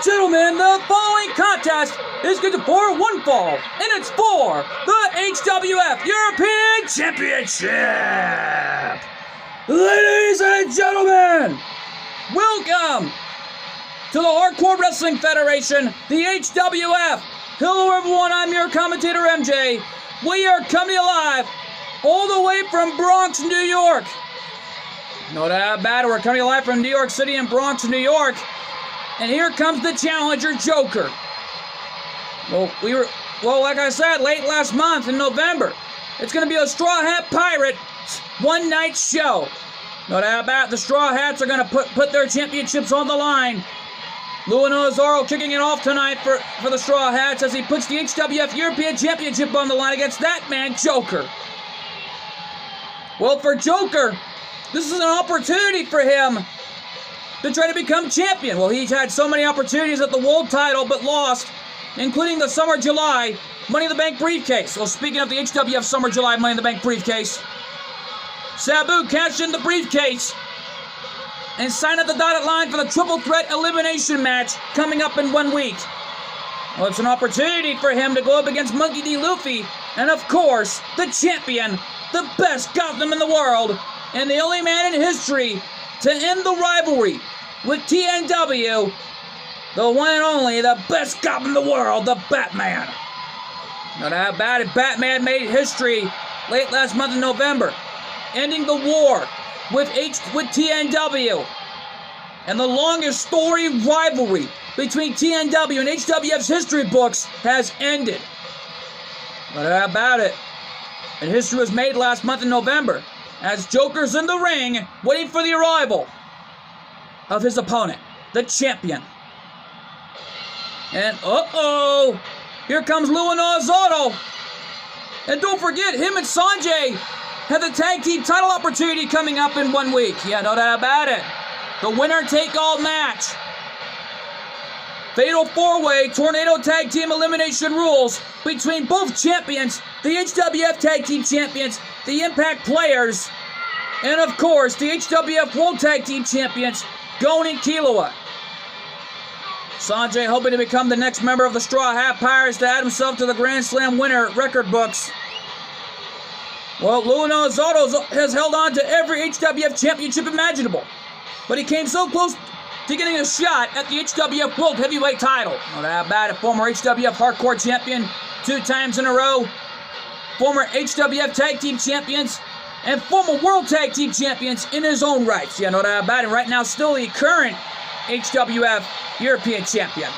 and gentlemen, the following contest is scheduled for one fall, and it's for the HWF European Championship. Ladies and gentlemen, welcome to the Hardcore Wrestling Federation, the HWF. Hello everyone, I'm your commentator MJ. We are coming live all the way from Bronx, New York. No doubt about it, we're coming live from New York City and Bronx, New York. And here comes the challenger, Joker. Well, like I said, late last month in November, it's going to be a Straw Hat Pirate one-night show. No doubt about it, the Straw Hats are going to put their championships on the line. Luan Ozaro kicking it off tonight for the Straw Hats as he puts the HWF European Championship on the line against that man, Joker. Well, for Joker, this is an opportunity for him to try to become champion. Well, he's had so many opportunities at the world title, but lost, including the Summer July Money in the Bank briefcase. Well, speaking of the HWF Summer July Money in the Bank briefcase, Sabu cashed in the briefcase and signed at the dotted line for the Triple Threat Elimination match coming up in 1 week. Well, it's an opportunity for him to go up against Monkey D. Luffy, and of course, the champion, the best Gotham in the world, and the only man in history to end the rivalry with TNW, the one and only, the best cop in the world, the Batman. No doubt about it, Batman made history late last month in November, ending the war with TNW, and the longest storied rivalry between TNW and HWF's history books has ended. No doubt about it, and history was made last month in November, as Joker's in the ring, waiting for the arrival of his opponent, the champion. And, here comes Luan Ozaro. And don't forget, him and Sanjay have the tag team title opportunity coming up in 1 week. Yeah, no doubt about it. The winner-take-all match. Fatal 4-way Tornado Tag Team Elimination rules between both champions, the HWF Tag Team Champions, the Impact Players, and of course, the HWF World Tag Team Champions, Gon and Killua. Sanjay hoping to become the next member of the Straw Hat Pirates to add himself to the Grand Slam winner record books. Well, Luan Ozaro has held on to every HWF championship imaginable, but he came so close to getting a shot at the HWF World Heavyweight title. No doubt about it, former HWF Hardcore Champion 2 times in a row, former HWF Tag Team Champions, and former World Tag Team Champions in his own rights. Yeah, no doubt about it. Right now, still the current HWF European Champion.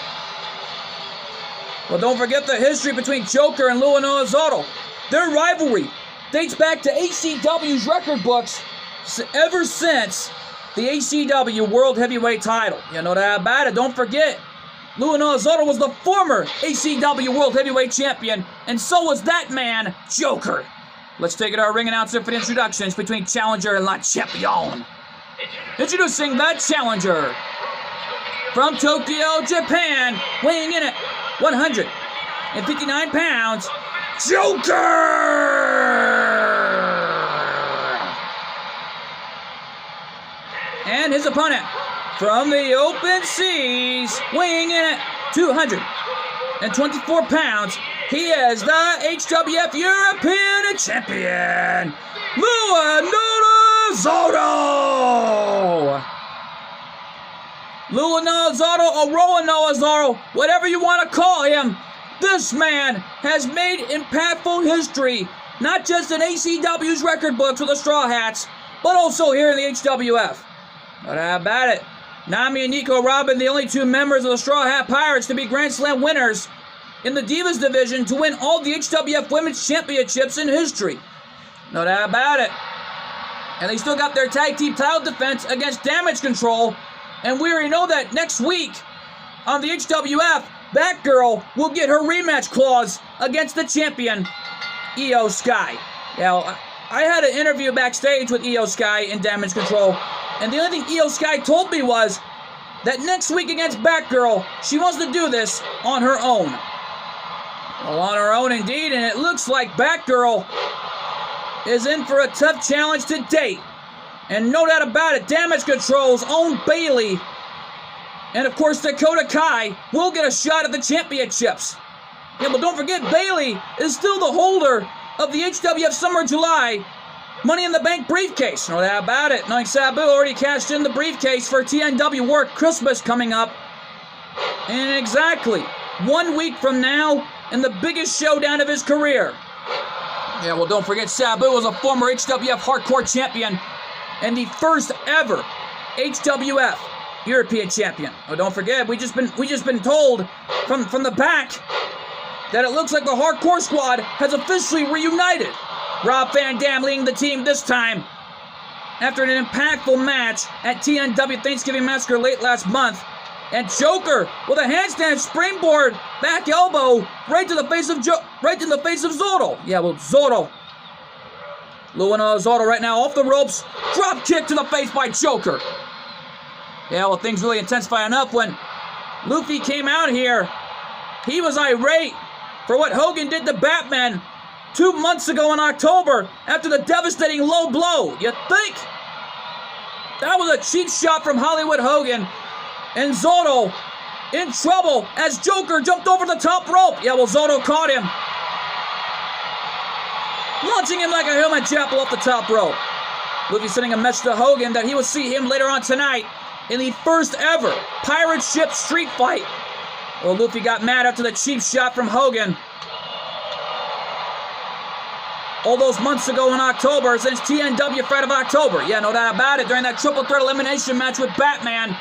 Well, don't forget the history between Joker and Luan Ozaro. Their rivalry dates back to ACW's record books ever since the ACW World Heavyweight title. Yeah, no doubt about it. Don't forget, Luan Ozaro was the former ACW World Heavyweight Champion, and so was that man, Joker. Let's take it to our ring announcer for the introductions between Challenger and La Champion. Introducing the Challenger from Tokyo, Japan, weighing in at 159 pounds, Joker! And his opponent from the open seas, weighing in at 224 pounds, he is the HWF European Champion, Luan Ozaro! Luan Ozaro or Rowan Ozaro, whatever you want to call him, this man has made impactful history, not just in ACW's record books with the Straw Hats, but also here in the HWF. No doubt about it. Nami and Nico Robin, the only 2 members of the Straw Hat Pirates to be Grand Slam winners in the Divas division to win all the HWF Women's Championships in history. No doubt about it. And they still got their tag team title defense against Damage Control. And we already know that next week on the HWF, Batgirl will get her rematch clause against the champion, Io Sky. Now, I had an interview backstage with Io Sky in Damage Control, and the only thing Io Sky told me was that next week against Batgirl, she wants to do this on her own. Well, on her own indeed, and it looks like Batgirl is in for a tough challenge to date. And no doubt about it, Damage Control's own Bailey And of course, Dakota Kai will get a shot at the championships. Yeah, but don't forget, Bayley is still the holder of the HWF Summer July Money in the Bank briefcase. No doubt about it. Knowing Sabu already cashed in the briefcase for TNW Warwick Christmas coming up. And exactly 1 week from now, in the biggest showdown of his career. Yeah, well, don't forget, Sabu was a former HWF Hardcore champion and the first ever HWF European champion. Oh, don't forget, we just been told from the back that it looks like the Hardcore squad has officially reunited. Rob Van Dam leading the team this time after an impactful match at TNW Thanksgiving Massacre late last month. And Joker with a handstand springboard back elbow right in the face of Zoro. Yeah, well, Zoro. Luana Zoro right now off the ropes. Drop kick to the face by Joker. Yeah, well, things really intensify enough when Luffy came out here. He was irate for what Hogan did to Batman 2 months ago in October after the devastating low blow. You think? That was a cheap shot from Hollywood Hogan. And Zoro in trouble as Joker jumped over the top rope. Yeah, well, Zoro caught him, launching him like a helmet chapel off the top rope. Luffy sending a message to Hogan that he will see him later on tonight in the first ever pirate ship street fight. Well, Luffy got mad after the cheap shot from Hogan all those months ago in October, since TNW Fight of October. Yeah, no doubt about it. During that triple threat elimination match with Batman,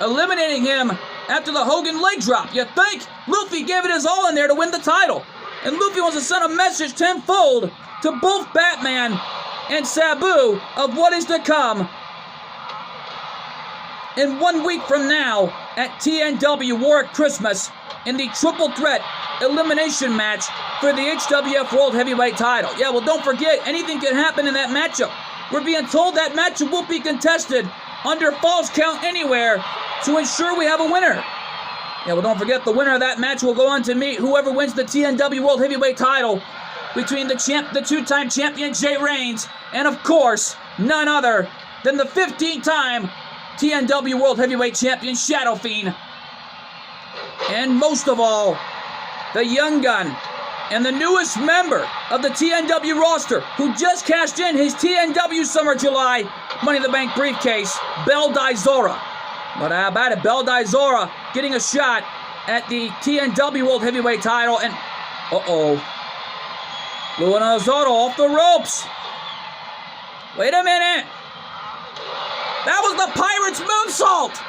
eliminating him after the Hogan leg drop. You think? Luffy gave it his all in there to win the title. And Luffy wants to send a message tenfold to both Batman and Sabu of what is to come in 1 week from now at TNW Warwick Christmas in the triple threat elimination match for the HWF World Heavyweight title. Yeah, well, don't forget, anything can happen in that matchup. We're being told that matchup will be contested under Falls Count Anywhere to ensure we have a winner. Yeah, well, don't forget, the winner of that match will go on to meet whoever wins the TNW World Heavyweight title between the two-time champion Jay Reigns and, of course, none other than the 15-time TNW World Heavyweight champion Shadow Fiend. And most of all, the young gun and the newest member of the TNW roster who just cashed in his TNW Summer July Money in the Bank briefcase, Bell Dizora. But how about it? Bell Dizora getting a shot at the TNW World Heavyweight title. And, Luana Zoro off the ropes. Wait a minute. That was the Pirates moonsault.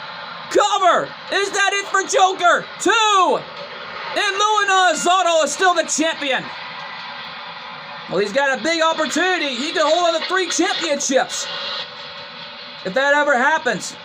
Cover. Is that it for Joker? 2. And Luana Zoro is still the champion. Well, he's got a big opportunity. He can hold on to 3 championships if that ever happens.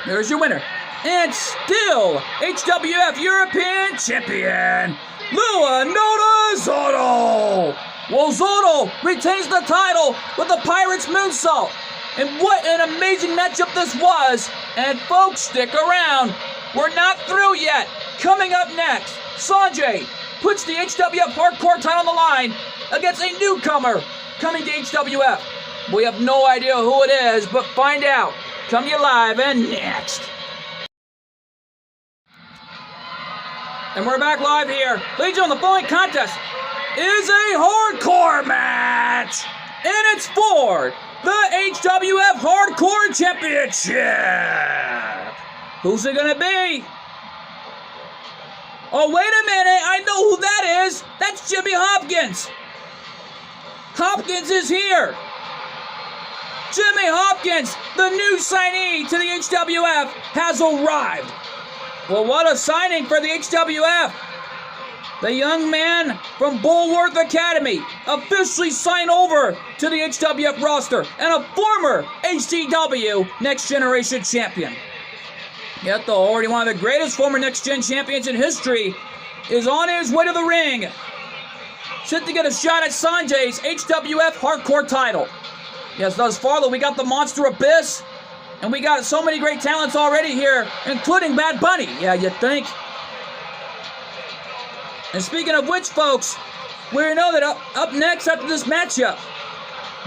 Here's your winner. And still, HWF European Champion, Luana Zoro. Well, Zoro retains the title with the Pirates moonsault. And what an amazing matchup this was. And folks, stick around. We're not through yet. Coming up next, Sanjay puts the HWF Hardcore title on the line against a newcomer coming to HWF. We have no idea who it is, but find out. Come to you live and next. And we're back live here. Ladies and gentlemen, the following contest is a hardcore match. And it's for the HWF Hardcore Championship. Who's it going to be? Oh, wait a minute. I know who that is. That's Jimmy Hopkins. Hopkins is here. Jimmy Hopkins, the new signee to the HWF, has arrived. Well, what a signing for the HWF. The young man from Bulworth Academy officially signed over to the HWF roster and a former HCW Next Generation champion. Yet, though, already one of the greatest former Next Gen champions in history is on his way to the ring, set to get a shot at Sanjay's HWF Hardcore title. Yes, thus far, though, we got the Monster Abyss, and we got so many great talents already here, including Bad Bunny. Yeah, you think? And speaking of which, folks, we know that up next after this matchup,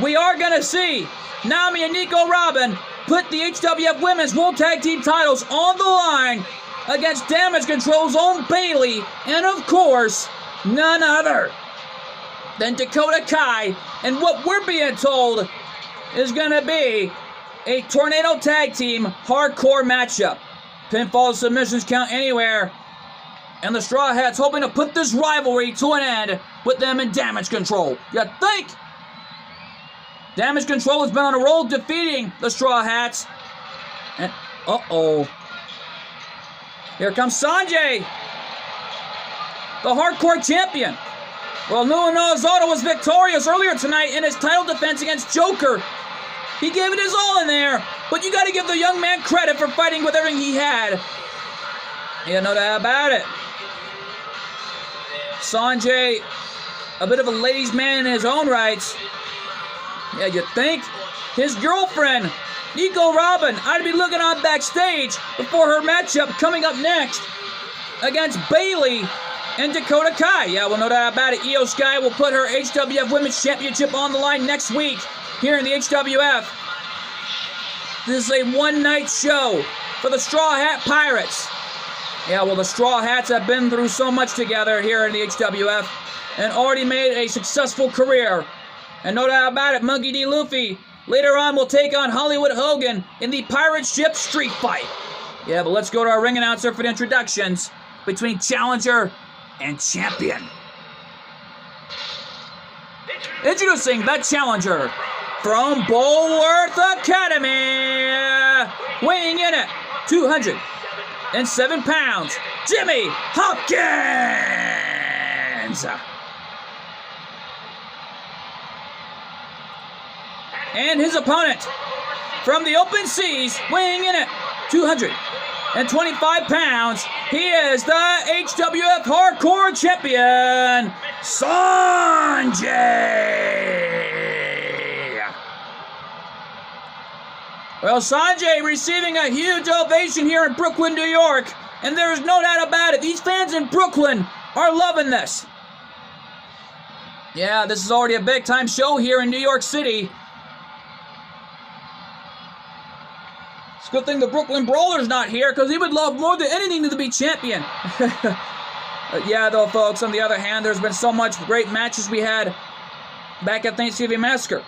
we are going to see Nami and Nico Robin put the HWF Women's World Tag Team titles on the line against Damage Control's own Bayley, and of course, none other than Dakota Kai, and what we're being told is going to be a Tornado Tag Team hardcore matchup. Pinfall submissions count anywhere, and the Straw Hats hoping to put this rivalry to an end with them in Damage Control. You think? Damage Control has been on a roll defeating the Straw Hats. And, here comes Sanjay, the hardcore champion. Well, Nuno Zotto was victorious earlier tonight in his title defense against Joker. He gave it his all in there, but you got to give the young man credit for fighting with everything he had. Yeah, no doubt about it. Sanjay, a bit of a ladies' man in his own rights. Yeah, you think? His girlfriend, Nico Robin, I'd be looking on backstage before her matchup coming up next against Bayley and Dakota Kai. Yeah, well, no doubt about it. Io Sky will put her HWF Women's Championship on the line next week here in the HWF. This is a one-night show for the Straw Hat Pirates. Yeah, well, the Straw Hats have been through so much together here in the HWF and already made a successful career. And no doubt about it, Monkey D. Luffy later on will take on Hollywood Hogan in the Pirate Ship Street Fight. Yeah, but let's go to our ring announcer for the introductions between Challenger and Champion. Introducing the Challenger from Bulworth Academy, weighing in at 207 pounds, Jimmy Hopkins. And his opponent from the open seas, weighing in at 225 pounds, he is the HWF Hardcore Champion, Sanjay. Well, Sanjay receiving a huge ovation here in Brooklyn, New York, and there is no doubt about it. These fans in Brooklyn are loving this. Yeah, this is already a big-time show here in New York City. It's a good thing the Brooklyn Brawler's not here, because he would love more than anything to be champion. Yeah, though, folks, on the other hand, there's been so much great matches we had back at Thanksgiving Massacre.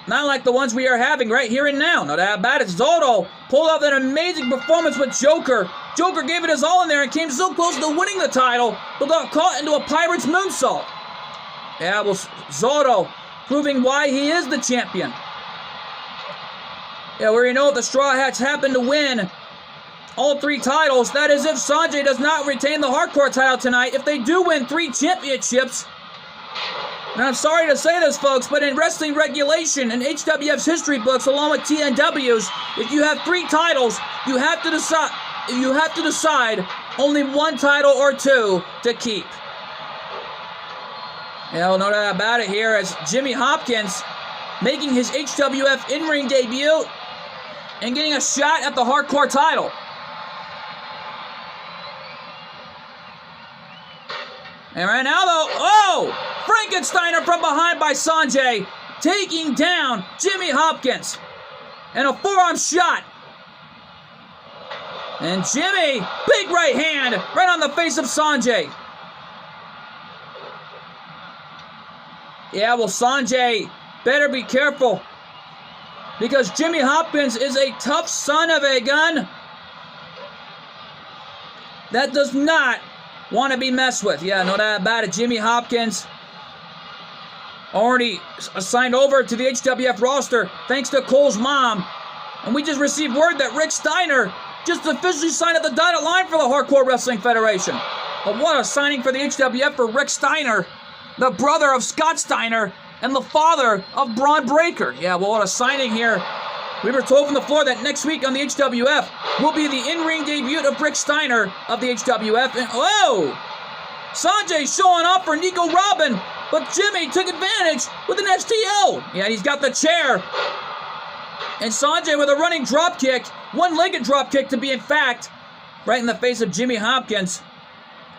Not like the ones we are having right here and now. No doubt about it. Zotto pulled off an amazing performance with Joker. Joker gave it his all in there and came so close to winning the title, but got caught into a Pirate's moonsault. Yeah, well, Zotto proving why he is the champion. Yeah, where you know if the Straw Hats happen to win all 3 titles, that is if Sanjay does not retain the Hardcore title tonight. If they do win 3 championships, and I'm sorry to say this, folks, but in wrestling regulation and HWF's history books, along with TNW's, if you have 3 titles, you have to decide only 1 title or 2 to keep. Yeah, well, no doubt about it here as Jimmy Hopkins making his HWF in-ring debut and getting a shot at the Hardcore title. And right now, though, Frankensteiner from behind by Sanjay, taking down Jimmy Hopkins. And a forearm shot. And Jimmy, big right hand, right on the face of Sanjay. Yeah, well, Sanjay better be careful, because Jimmy Hopkins is a tough son of a gun that does not want to be messed with. Yeah, no doubt about it. Jimmy Hopkins already signed over to the HWF roster thanks to Cole's mom. And we just received word that Rick Steiner just officially signed at the dotted line for the Hardcore Wrestling Federation. But what a signing for the HWF for Rick Steiner, the brother of Scott Steiner and the father of Braun Breaker. Yeah, well, what a signing here. We were told from the floor that next week on the HWF will be the in-ring debut of Rick Steiner of the HWF. And, whoa! Sanjay showing off for Nico Robin, but Jimmy took advantage with an STO. Yeah, he's got the chair. And Sanjay with a running drop kick, one-legged drop kick to be in fact, right in the face of Jimmy Hopkins.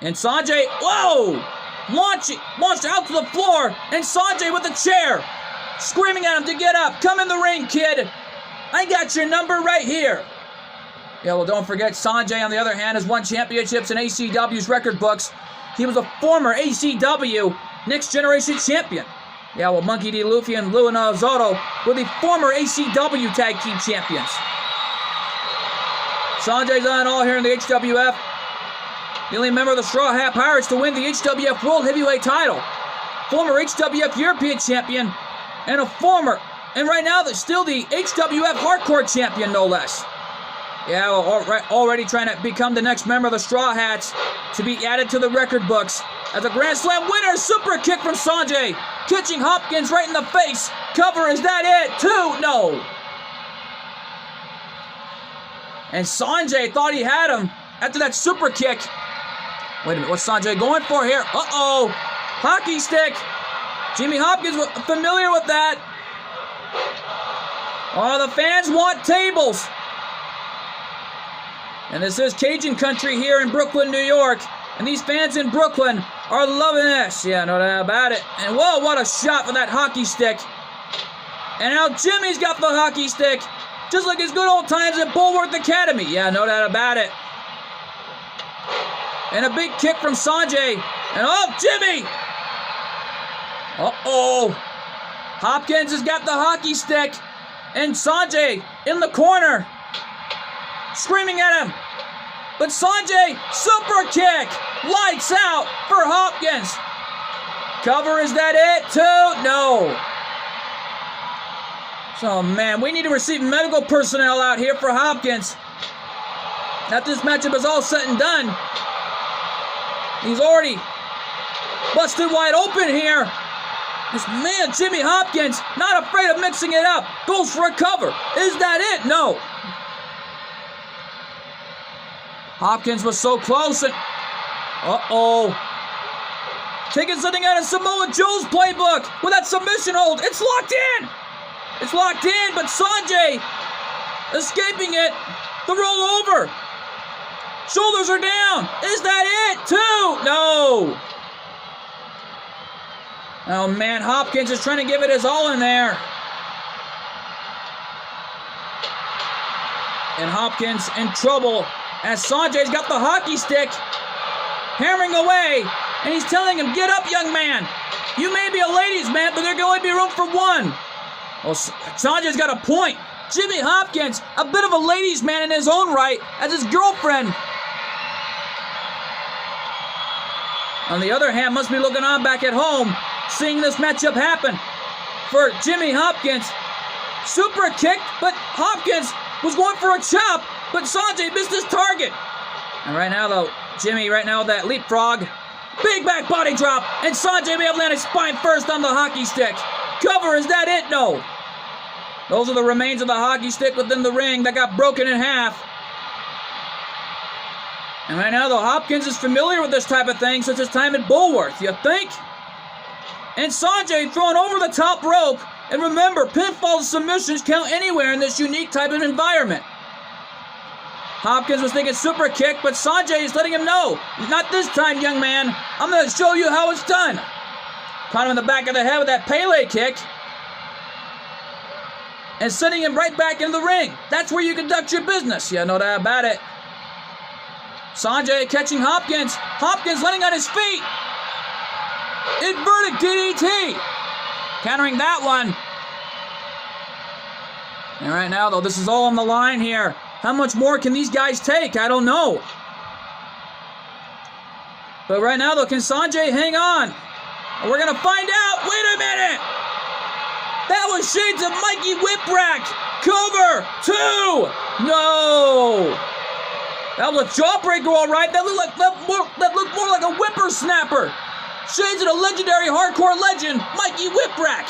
And Sanjay, whoa! Launched out to the floor, and Sanjay with the chair, screaming at him to get up. Come in the ring, kid. I got your number right here. Yeah, well, don't forget, Sonjay, on the other hand, has won championships in ACW's record books. He was a former ACW Next Generation champion. Yeah, well, Monkey D. Luffy and Luna Zotto were the former ACW Tag Team champions. Sonjay's on all here in the HWF. The only member of the Straw Hat Pirates to win the HWF World Heavyweight title. Former HWF European champion. And right now, still the HWF Hardcore champion, no less. Yeah, well, already trying to become the next member of the Straw Hats to be added to the record books. As a Grand Slam winner, super kick from Sonjay. Catching Hopkins right in the face. Cover, is that it? 2, no. And Sonjay thought he had him after that super kick. Wait a minute, what's Sonjay going for here? Uh-oh. Hockey stick. Jimmy Hopkins was familiar with that. Oh, the fans want tables. And this is Cajun country here in Brooklyn, New York. And these fans in Brooklyn are loving this. Yeah, no doubt about it. And whoa, what a shot for that hockey stick. And now Jimmy's got the hockey stick. Just like his good old times at Bullworth Academy. Yeah, no doubt about it. And a big kick from Sonjay. And oh, Jimmy! Uh-oh. Hopkins has got the hockey stick. And Sonjay in the corner. Screaming at him. But Sonjay, super kick. Lights out for Hopkins. Cover, is that it? 2, no. So, man, we need to receive medical personnel out here for Hopkins. After this matchup is all said and done, he's already busted wide open here. This man, Jimmy Hopkins, not afraid of mixing it up. Goes for a cover. Is that it? No. Hopkins was so close and... Uh-oh. Taking something out of Samoa Joe's playbook with that submission hold. It's locked in. It's locked in, but Sonjay escaping it. The roll over. Shoulders are down. Is that it? 2. No. Oh, man, Hopkins is trying to give it his all in there. And Hopkins in trouble as Sonjay's got the hockey stick, hammering away, and he's telling him, get up, young man. You may be a ladies' man, but there can only be room for one. Well, Sonjay's got a point. Jimmy Hopkins, a bit of a ladies' man in his own right, as his girlfriend, on the other hand, must be looking on back at home, seeing this matchup happen. For Jimmy Hopkins, super kick, but Hopkins was going for a chop, but Sonjay missed his target. And right now, though, Jimmy, right now, that leapfrog, big back body drop, and Sonjay may have landed spine first on the hockey stick. Cover, is that it? No. Those are the remains of the hockey stick within the ring that got broken in half. And right now, though, Hopkins is familiar with this type of thing since his time at Bullworth, you think? And Sonjay thrown over the top rope. And remember, pinfalls and submissions count anywhere in this unique type of environment. Hopkins was thinking super kick, but Sonjay is letting him know, not this time, young man. I'm going to show you how it's done. Caught him in the back of the head with that Pele kick. And sending him right back into the ring. That's where you conduct your business. Yeah, no doubt about it. Sonjay catching Hopkins. Hopkins landing on his feet. Inverted DDT. Countering that one. And right now, though, this is all on the line here. How much more can these guys take? I don't know. But right now, though, can Sonjay hang on? We're going to find out. Wait a minute. That was shades of Mikey Whipwreck. Cover. 2. No. That was a jawbreaker, all right. That looked more like a whippersnapper. Shades of the legendary hardcore legend, Mikey Whipwreck.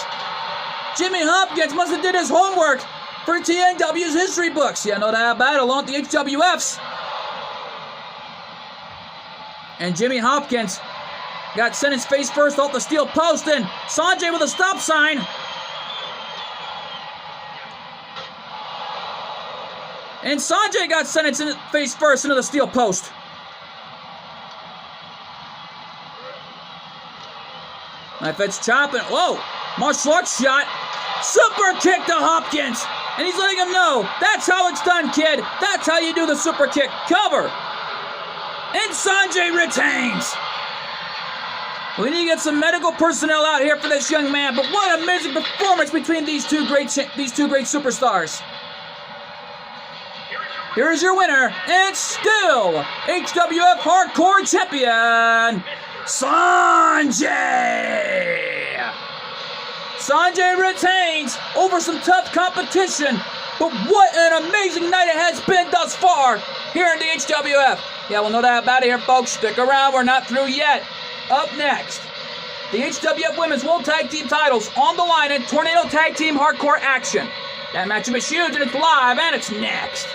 Jimmy Hopkins must have did his homework for TNW's history books. Yeah, no doubt about it, along with the HWFs. And Jimmy Hopkins got sent his face first off the steel post, and Sonjay with a stop sign. And Sonjay got sent his face first into the steel post. Knife edge chopping. Whoa! Martial arts shot. Super kick to Hopkins. And he's letting him know, that's how it's done, kid. That's how you do the super kick. Cover. And Sonjay retains. We need to get some medical personnel out here for this young man, but what an amazing performance between these two great superstars. Here is your winner, and still HWF Hardcore Champion, Sonjay. Sonjay retains over some tough competition, but what an amazing night it has been thus far here in the HWF. Yeah, we'll know that about it here, folks. Stick around, we're not through yet. Up next, the HWF Women's World Tag Team titles on the line in Tornado Tag Team Hardcore action. That matchup is huge and it's live and it's next.